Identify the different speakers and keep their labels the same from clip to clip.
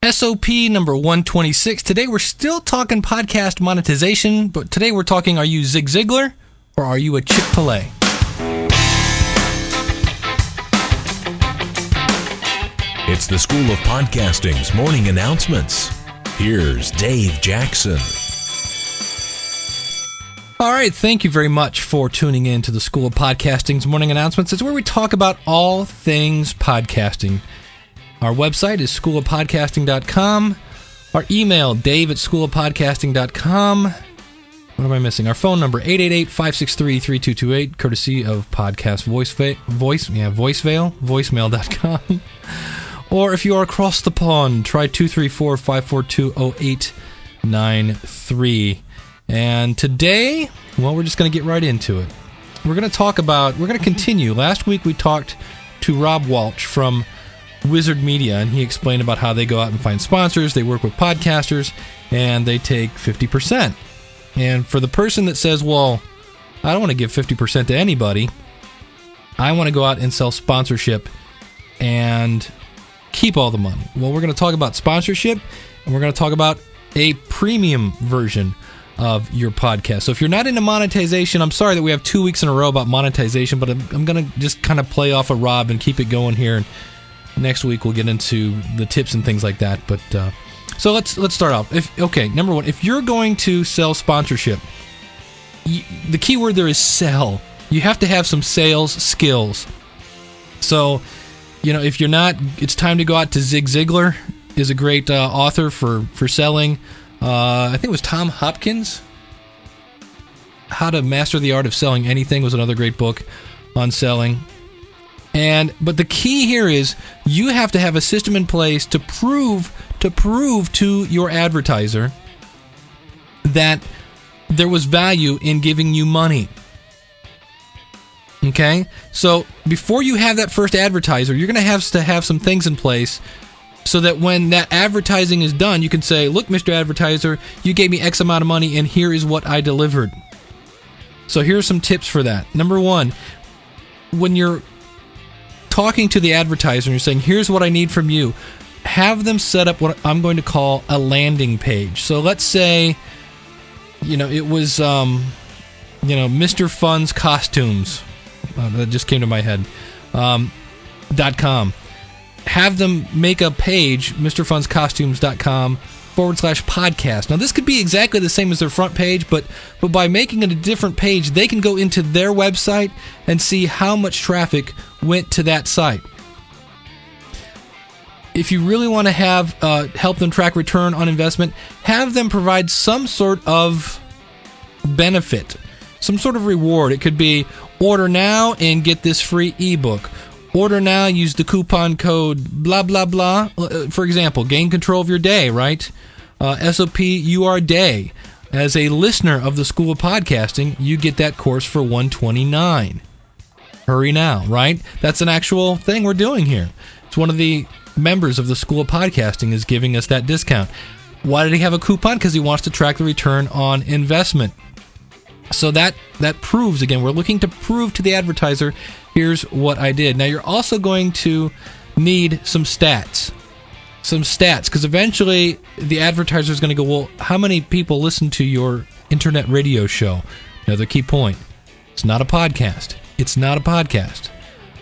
Speaker 1: SOP number 126. Today we're still talking podcast monetization, but today we're talking, are you Zig Ziglar or are you a Chick-fil-A?
Speaker 2: It's the School of Podcasting's morning announcements. Here's Dave Jackson.
Speaker 1: All right, thank you very much for tuning in to the School of Podcasting's morning announcements. It's where we talk about all things podcasting. Our website is schoolofpodcasting.com. Our email, dave@schoolofpodcasting.com. What am I missing? Our phone number, 888-563-3228, courtesy of Podcast voicemail.com. Or if you are across the pond, try 234-542-0893. And today, well, we're just going to get right into it. We're going to continue. Last week we talked to Rob Walsh from Wizard Media, and he explained about how they go out and find sponsors, they work with podcasters, and they take 50%. And for the person that says, well, I don't want to give 50% to anybody, I want to go out and sell sponsorship and keep all the money. Well, we're going to talk about sponsorship, and we're going to talk about a premium version of your podcast. So if you're not into monetization, I'm sorry that we have 2 weeks in a row about monetization, but I'm going to just kind of play off of Rob and keep it going here. And next week we'll get into the tips and things like that. But so let's start off. Number one, if you're going to sell sponsorship, the key word there is sell. You have to have some sales skills. So, if you're not, it's time to go out to Zig Ziglar is a great author for selling. I think it was Tom Hopkins. How to Master the Art of Selling Anything was another great book on selling. But the key here is you have to have a system in place to prove to your advertiser that there was value in giving you money. Okay? So before you have that first advertiser, you're going to have some things in place so that when that advertising is done, you can say, look, Mr. Advertiser, you gave me X amount of money and here is what I delivered. So here are some tips for that. Number one, when you're talking to the advertiser and you're saying, here's what I need from you, have them set up what I'm going to call a landing page. So let's say, it was, Mr. Fun's Costumes. That just came to my head. .com. Have them make a page, mrfunscostumes.com/podcast. Now, this could be exactly the same as their front page, but by making it a different page, they can go into their website and see how much traffic went to that site. If you really want to have help them track return on investment, have them provide some sort of benefit, some sort of reward. It could be order now and get this free ebook. Order now, use the coupon code blah, blah, blah. For example, gain control of your day, right? SOP UR Day. As a listener of the School of Podcasting, you get that course for $129. Hurry now, right? That's an actual thing we're doing here. It's one of the members of the School of Podcasting is giving us that discount. Why did he have a coupon? Because he wants to track the return on investment. So that proves, again, we're looking to prove to the advertiser, here's what I did. Now, you're also going to need some stats. Because eventually the advertiser is going to go, well, how many people listen to your internet radio show? Another key point. It's not a podcast. It's not a podcast.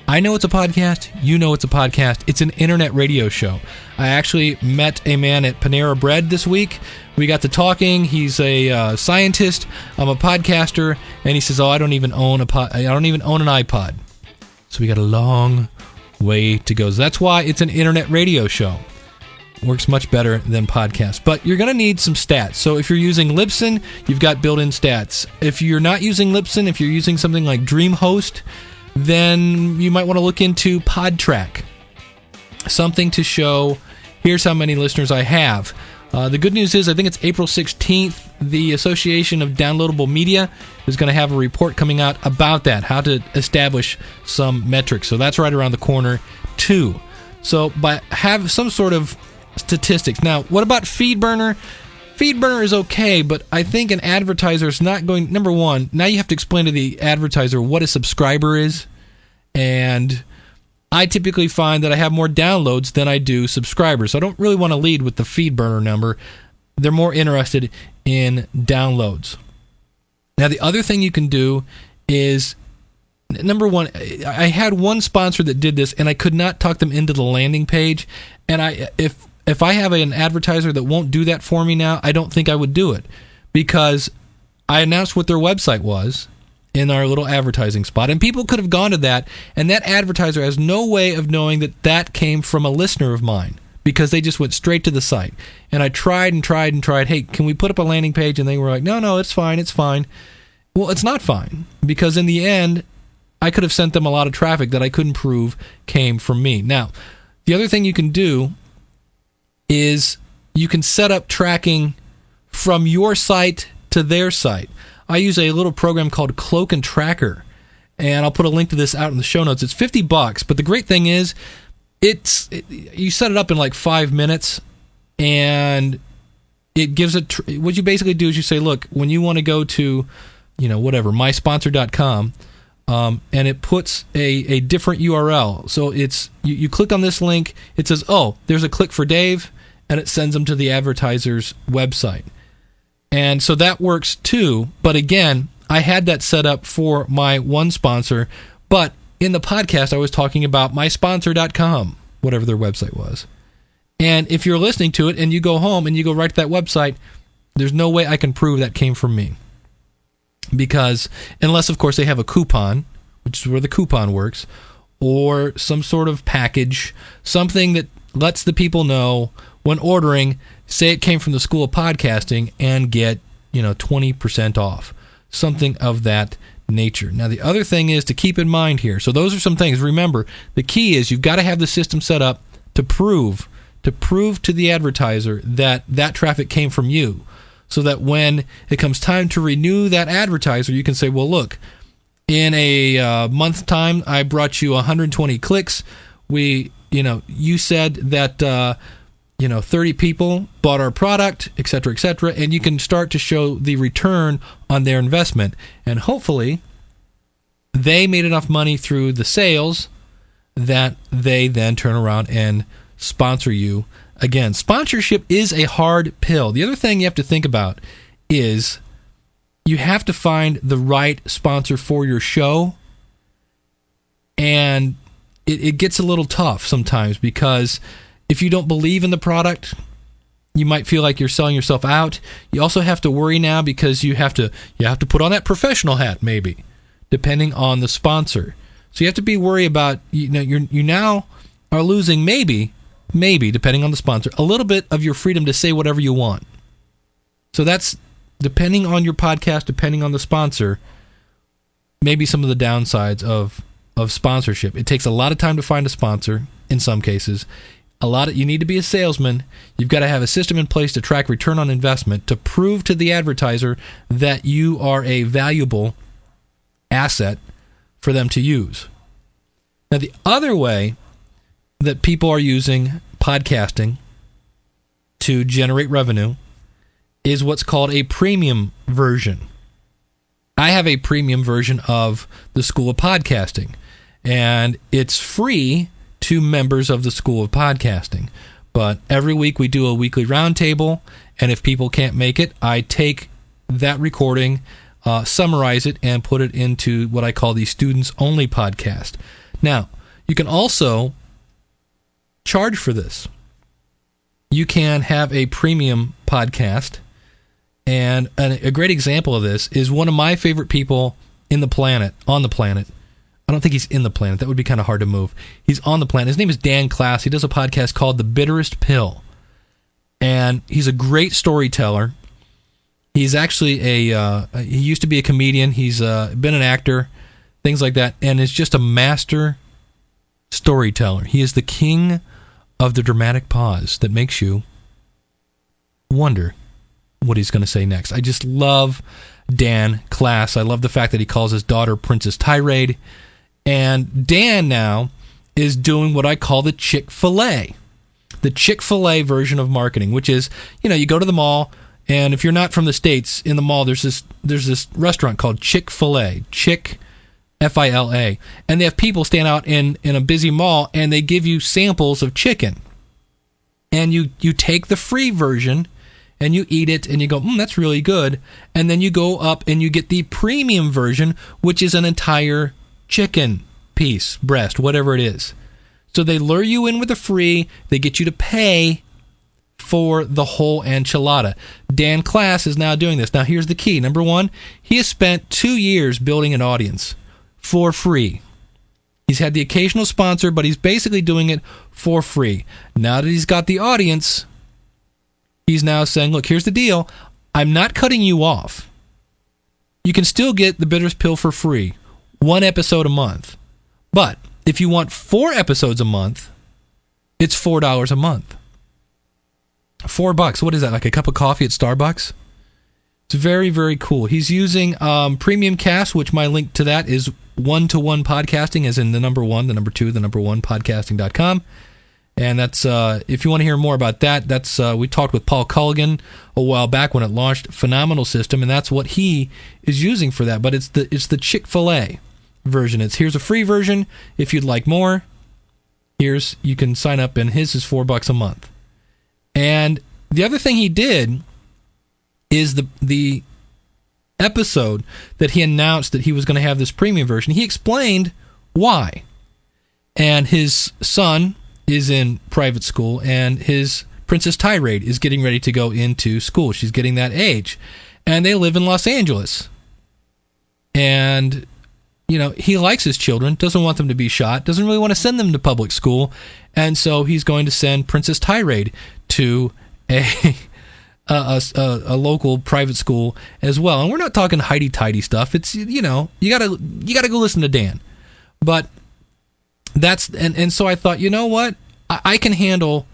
Speaker 1: I know it's a podcast. You know it's a podcast. It's an internet radio show. I actually met a man at Panera Bread this week. We got to talking. He's a scientist. I'm a podcaster, and he says, "Oh, I don't even own an iPod." So we got a long way to go. So that's why it's an internet radio show. Works much better than podcasts. But you're going to need some stats. So if you're using Libysn, you've got built-in stats. If you're not using Libysn, if you're using something like DreamHost, then you might want to look into PodTrack. Something to show, here's how many listeners I have. The good news is, I think it's April 16th, the Association of Downloadable Media is going to have a report coming out about that, how to establish some metrics. So that's right around the corner, too. So have some sort of statistics. Now, what about FeedBurner? FeedBurner is okay, but I think an advertiser is not going... Number one, now you have to explain to the advertiser what a subscriber is, and I typically find that I have more downloads than I do subscribers. So I don't really want to lead with the feed burner number. They're more interested in downloads. Now, the other thing you can do is, number one, I had one sponsor that did this, and I could not talk them into the landing page. And if I have an advertiser that won't do that for me now, I don't think I would do it, because I announced what their website was in our little advertising spot, and people could have gone to that, and that advertiser has no way of knowing that that came from a listener of mine, because they just went straight to the site. And I tried and tried and tried, hey, can we put up a landing page? And they were like, no, it's fine, it's fine. Well, it's not fine, because in the end, I could have sent them a lot of traffic that I couldn't prove came from me. Now, the other thing you can do is you can set up tracking from your site to their site. I use a little program called Cloak and Tracker, and I'll put a link to this out in the show notes. It's $50, but the great thing is, you set it up in like 5 minutes, and it gives it. What you basically do is you say, look, when you want to go to, mysponsor.com, and it puts a different URL. So it's you click on this link, it says, oh, there's a click for Dave, and it sends them to the advertiser's website. And so that works too, but again, I had that set up for my one sponsor, but in the podcast I was talking about mysponsor.com, whatever their website was. And if you're listening to it and you go home and you go right to that website, there's no way I can prove that came from me. Because unless, of course, they have a coupon, which is where the coupon works, or some sort of package, something that lets the people know when ordering, say it came from the School of Podcasting, and get 20% off, something of that nature. Now, the other thing is to keep in mind here. So those are some things. Remember, the key is you've got to have the system set up to prove to the advertiser that that traffic came from you, so that when it comes time to renew that advertiser, you can say, well, look, in a month's time, I brought you 120 clicks. You said that 30 people bought our product, et cetera, and you can start to show the return on their investment. And hopefully, they made enough money through the sales that they then turn around and sponsor you again. Sponsorship is a hard pill. The other thing you have to think about is you have to find the right sponsor for your show, and it gets a little tough sometimes, because if you don't believe in the product, you might feel like you're selling yourself out. You also have to worry now, because you have to put on that professional hat, maybe, depending on the sponsor. So you have to be worried about, you now are losing maybe, depending on the sponsor, a little bit of your freedom to say whatever you want. So that's, depending on your podcast, depending on the sponsor, maybe some of the downsides of sponsorship. It takes a lot of time to find a sponsor in some cases. You need to be a salesman. You've got to have a system in place to track return on investment, to prove to the advertiser that you are a valuable asset for them to use. Now, the other way that people are using podcasting to generate revenue is what's called a premium version. I have a premium version of the School of Podcasting, and it's free to members of the School of Podcasting. But every week we do a weekly roundtable, and if people can't make it, I take that recording, summarize it, and put it into what I call the Students Only podcast. Now, you can also charge for this. You can have a premium podcast, and a great example of this is one of my favorite people on the planet. I don't think he's in the planet. That would be kind of hard to move. He's on the planet. His name is Dan Klass. He does a podcast called The Bitterest Pill. And he's a great storyteller. He's actually he used to be a comedian. He's been an actor, things like that, and is just a master storyteller. He is the king of the dramatic pause that makes you wonder what he's going to say next. I just love Dan Klass. I love the fact that he calls his daughter Princess Tirade. And Dan now is doing what I call the Chick-fil-A. The Chick-fil-A version of marketing, which is, you go to the mall, and if you're not from the States, in the mall there's this restaurant called Chick-fil-A. Chick, Fila. And they have people stand out in a busy mall, and they give you samples of chicken. And you take the free version, and you eat it, and you go, that's really good. And then you go up and you get the premium version, which is an entire chicken piece, breast, whatever it is. So they lure you in with the free. They get you to pay for the whole enchilada. Dan Class is now doing this. Now, here's the key. Number one, he has spent 2 years building an audience for free. He's had the occasional sponsor, but he's basically doing it for free. Now that he's got the audience, he's now saying, look, here's the deal. I'm not cutting you off. You can still get the Bitters Pill for free, 1 episode a month. But if you want 4 episodes a month, it's $4 a month. $4. What is that, like a cup of coffee at Starbucks? It's very, very cool. He's using Premium Cast, which my link to that is 1-to-1 podcasting, as in the number 1, the number 2, the number 1 podcasting.com. And that's if you want to hear more about that, that's we talked with Paul Culligan a while back when it launched. Phenomenal system, and that's what he is using for that. But it's the Chick-fil-A version. Here's a free version if you'd like more. You can sign up, and his is $4 a month. And the other thing he did is the episode that he announced that he was going to have this premium version. He explained why. And his son is in private school, and his Princess Tirade is getting ready to go into school. She's getting that age. And they live in Los Angeles. And, he likes his children, doesn't want them to be shot, doesn't really want to send them to public school. And so he's going to send Princess Tirade to a local private school as well. And we're not talking highty-tighty stuff. It's, you gotta go listen to Dan. But that's, and so I thought, you know what? I can handle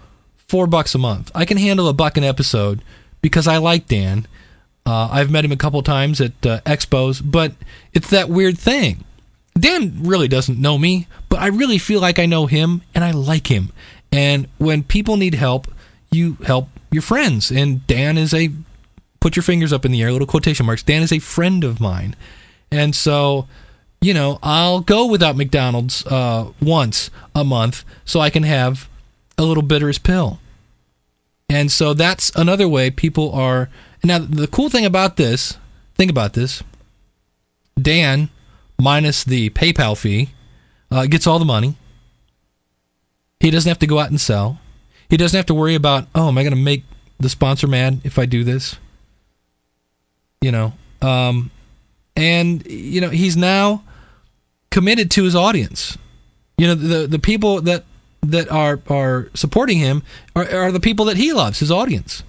Speaker 1: $4 a month. I can handle $1 an episode because I like Dan. I've met him a couple times at expos, but it's that weird thing. Dan really doesn't know me, but I really feel like I know him, and I like him. And when people need help, you help your friends. And Dan is put your fingers up in the air, little quotation marks, Dan is a friend of mine. And so, I'll go without McDonald's once a month so I can have a little Bitters Pill. And so that's another way people are. Now, the cool thing about this, think about this, Dan, minus the PayPal fee, gets all the money. He doesn't have to go out and sell. He doesn't have to worry about, am I going to make the sponsor mad if I do this? And, he's now committed to his audience. The people that are supporting him are the people that he loves, his audience.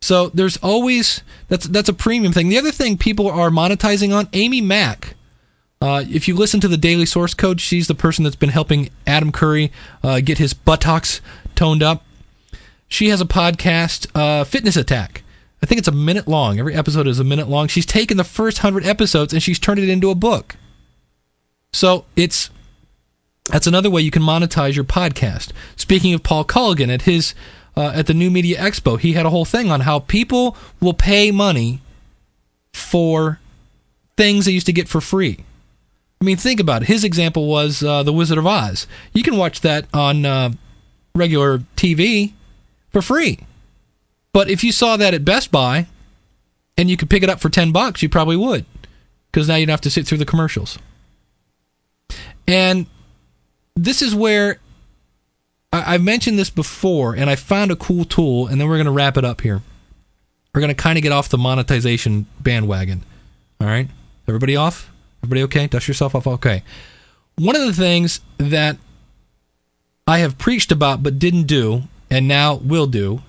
Speaker 1: So there's always, that's a premium thing. The other thing people are monetizing on, Amy Mack. If you listen to the Daily Source Code, she's the person that's been helping Adam Curry get his buttocks toned up. She has a podcast, Fitness Attack. I think it's a minute long. Every episode is a minute long. She's taken the first 100 episodes and she's turned it into a book. So that's another way you can monetize your podcast. Speaking of Paul Culligan, at the New Media Expo, he had a whole thing on how people will pay money for things they used to get for free. I mean, think about it. His example was The Wizard of Oz. You can watch that on regular TV for free. But if you saw that at Best Buy and you could pick it up for $10, you probably would, because now you don't have to sit through the commercials. And this is where I've mentioned this before, and I found a cool tool, and then we're going to wrap it up here. We're going to kind of get off the monetization bandwagon. All right? Everybody off? Everybody okay? Dust yourself off? Okay. One of the things that I have preached about but didn't do, and now will do,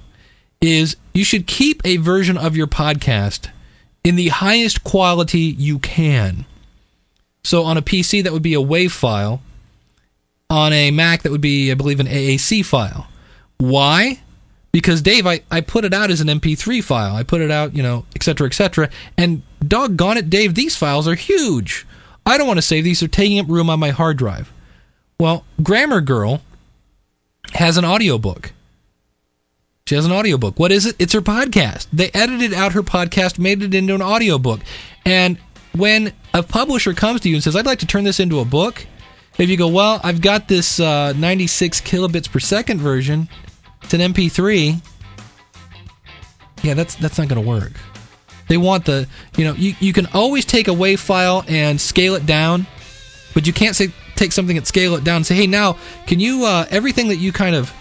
Speaker 1: is you should keep a version of your podcast in the highest quality you can. So on a PC, that would be a WAV file. On a Mac, that would be, I believe, an AAC file. Why? Because, Dave, I put it out as an MP3 file. I put it out, et cetera, et cetera. And doggone it, Dave, these files are huge. I don't want to save these. They're taking up room on my hard drive. Well, Grammar Girl has an audiobook. She has an audiobook. What is it? It's her podcast. They edited out her podcast, made it into an audiobook. And when a publisher comes to you and says, I'd like to turn this into a book, if you go, well, I've got this 96 kilobits per second version, it's an MP3, yeah, that's not going to work. They want the, you can always take a WAV file and scale it down, but you can't take something and scale it down and say, hey, now, can you, everything that you kind of,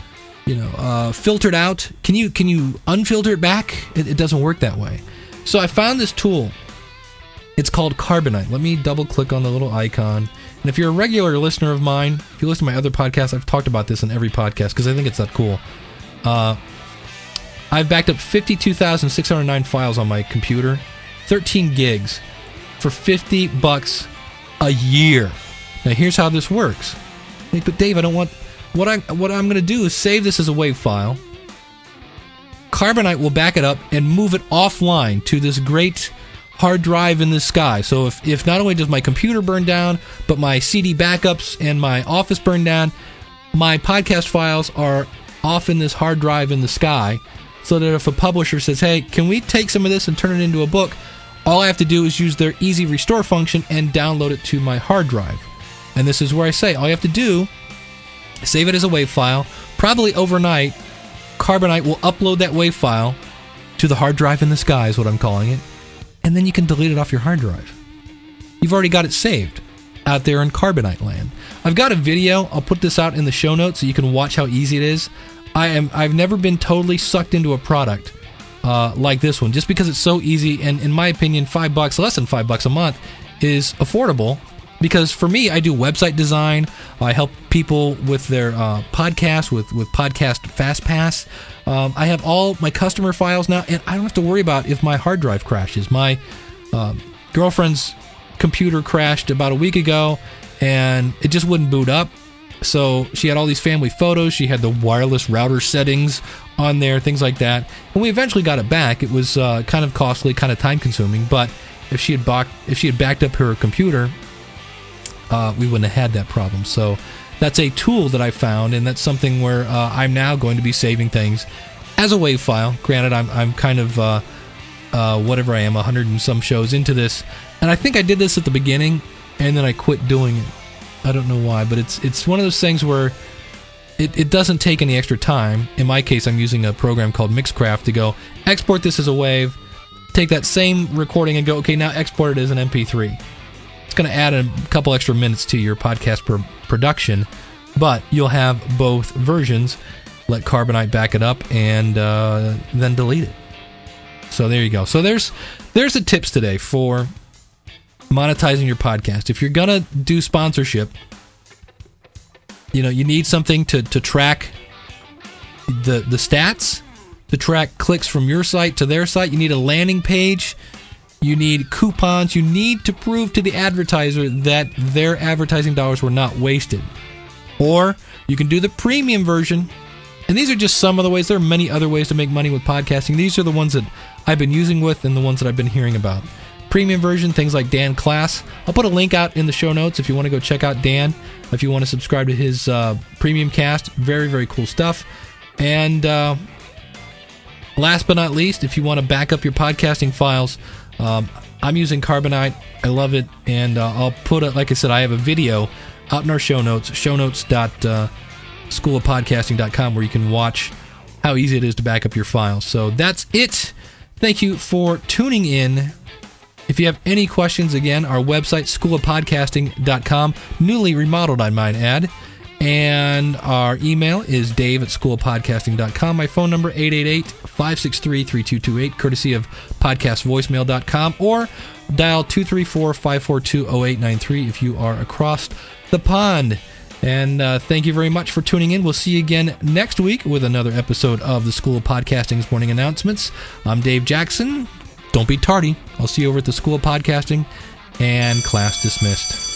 Speaker 1: filtered out, can you unfilter it back? It doesn't work that way. So I found this tool. It's called Carbonite. Let me double click on the little icon. And if you're a regular listener of mine, if you listen to my other podcasts, I've talked about this in every podcast because I think it's that cool. I've backed up 52,609 files on my computer, 13 gigs, for $50 a year. Now here's how this works. Like, but Dave, I don't want... What I'm going to do is save this as a WAV file. Carbonite will back it up and move it offline to this great hard drive in the sky. So if not only does my computer burn down, but my CD backups and my office burn down, my podcast files are off in this hard drive in the sky, so that if a publisher says, hey, can we take some of this and turn it into a book, all I have to do is use their easy restore function and download it to my hard drive. And this is where I say, all you have to do, save it as a WAV file, probably overnight, Carbonite will upload that WAV file to the hard drive in the sky, is what I'm calling it, and then you can delete it off your hard drive. You've already got it saved out there in Carbonite land. I've got a video. I'll put this out in the show notes so you can watch how easy it is. I've never been totally sucked into a product like this one, just because it's so easy, and in my opinion, $5, less than $5 a month, is affordable. Because for me, I do website design. I help people with their podcast, with Podcast FastPass. I have all my customer files now, and I don't have to worry about if my hard drive crashes. My girlfriend's computer crashed about a week ago, and it just wouldn't boot up. So she had all these family photos. She had the wireless router settings on there, things like that. And we eventually got it back. It was kind of costly, kind of time-consuming. But if she had backed up her computer, we wouldn't have had that problem. So that's a tool that I found, and that's something where I'm now going to be saving things as a WAV file. Granted, I'm kind of whatever I am, 100 and some shows into this, and I think I did this at the beginning, and then I quit doing it. I don't know why, but it's one of those things where it doesn't take any extra time. In my case, I'm using a program called Mixcraft to go export this as a WAV, take that same recording and go, okay, now export it as an MP3. It's going to add a couple extra minutes to your podcast production, but you'll have both versions. Let Carbonite back it up and then delete it. So there you go. So there's the tips today for monetizing your podcast. If you're going to do sponsorship, you need something to track the stats, to track clicks from your site to their site. You need a landing page. You need coupons. You need to prove to the advertiser that their advertising dollars were not wasted. Or you can do the premium version. And these are just some of the ways. There are many other ways to make money with podcasting. These are the ones that I've been using with and the ones that I've been hearing about. Premium version, things like Dan Class. I'll put a link out in the show notes if you want to go check out Dan. If you want to subscribe to his premium cast. Very, very cool stuff. And last but not least, if you want to back up your podcasting files, I'm using Carbonite. I love it, and I'll put it, like I said, I have a video out in our show notes, shownotes.schoolofpodcasting.com, where you can watch how easy it is to back up your files. So that's it. Thank you for tuning in. If you have any questions, again, our website, schoolofpodcasting.com, newly remodeled, I might add. And our email is dave@schoolofpodcasting.com. My phone number, 888-563-3228, courtesy of podcastvoicemail.com, or dial 234-542-0893 if you are across the pond. And thank you very much for tuning in. We'll see you again next week with another episode of the School of Podcasting's Morning Announcements. I'm Dave Jackson. Don't be tardy. I'll see you over at the School of Podcasting, and class dismissed.